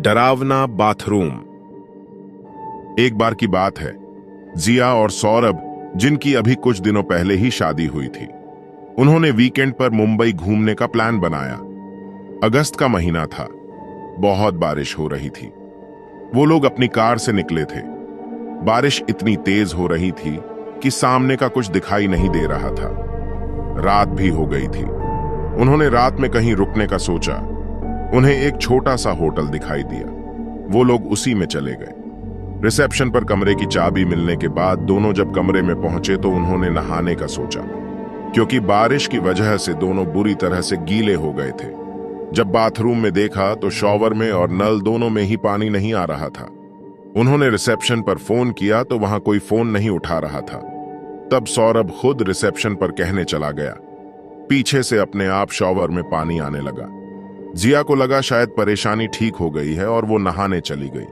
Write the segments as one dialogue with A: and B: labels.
A: डरावना बाथरूम। एक बार की बात है, जिया और सौरभ, जिनकी अभी कुछ दिनों पहले ही शादी हुई थी, उन्होंने वीकेंड पर मुंबई घूमने का प्लान बनाया। अगस्त का महीना था, बहुत बारिश हो रही थी। वो लोग अपनी कार से निकले थे। बारिश इतनी तेज हो रही थी कि सामने का कुछ दिखाई नहीं दे रहा था। रात भी हो गई थी। उन्होंने रात में कहीं रुकने का सोचा। उन्हें एक छोटा सा होटल दिखाई दिया। वो लोग उसी में चले गए। रिसेप्शन पर कमरे की चाबी मिलने के बाद दोनों जब कमरे में पहुंचे तो उन्होंने नहाने का सोचा, क्योंकि बारिश की वजह से दोनों बुरी तरह से गीले हो गए थे। जब बाथरूम में देखा तो शॉवर में और नल दोनों में ही पानी नहीं आ रहा था। उन्होंने रिसेप्शन पर फोन किया तो वहां कोई फोन नहीं उठा रहा था। तब सौरभ खुद रिसेप्शन पर कहने चला गया। पीछे से अपने आप शॉवर में पानी आने लगा। जिया को लगा शायद परेशानी ठीक हो गई है और वो नहाने चली गई।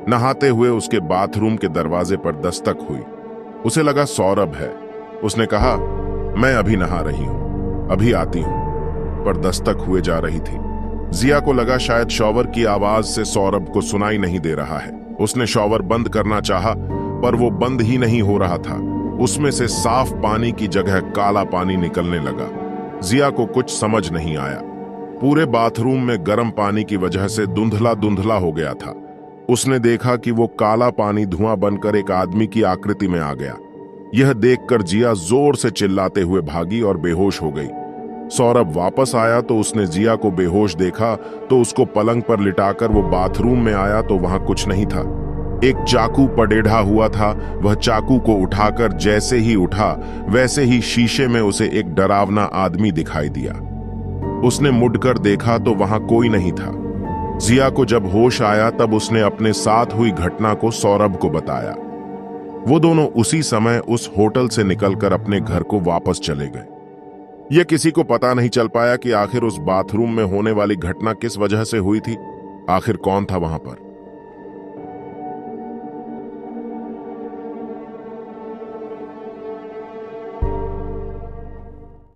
A: नहाते हुए उसके बाथरूम के दरवाजे पर दस्तक हुई। उसे लगा सौरभ है। उसने कहा, मैं अभी नहा रही हूं, अभी आती हूं। पर दस्तक हुए जा रही थी। जिया को लगा शायद शॉवर की आवाज से सौरभ को सुनाई नहीं दे रहा है। उसने शॉवर बंद करना चाहा, पर वो बंद ही नहीं हो रहा था। उसमें से साफ पानी की जगह काला पानी निकलने लगा। जिया को कुछ समझ नहीं आया। पूरे बाथरूम में गर्म पानी की वजह से धुंधला धुंधला हो गया था। उसने देखा कि वो काला पानी धुआं बनकर एक आदमी की आकृति में आ गया। यह देखकर जिया जोर से चिल्लाते हुए भागी और बेहोश हो गई। सौरभ वापस आया तो उसने जिया को बेहोश देखा तो उसको पलंग पर लिटाकर वो बाथरूम में आया तो वहां कुछ नहीं था। एक चाकू पडेढ़ा हुआ था। वह चाकू को उठाकर जैसे ही उठा वैसे ही शीशे में उसे एक डरावना आदमी दिखाई दिया। उसने मुड़कर देखा तो वहां कोई नहीं था। जिया को जब होश आया तब उसने अपने साथ हुई घटना को सौरभ को बताया। वो दोनों उसी समय उस होटल से निकलकर अपने घर को वापस चले गए। यह किसी को पता नहीं चल पाया कि आखिर उस बाथरूम में होने वाली घटना किस वजह से हुई थी। आखिर कौन था वहां पर।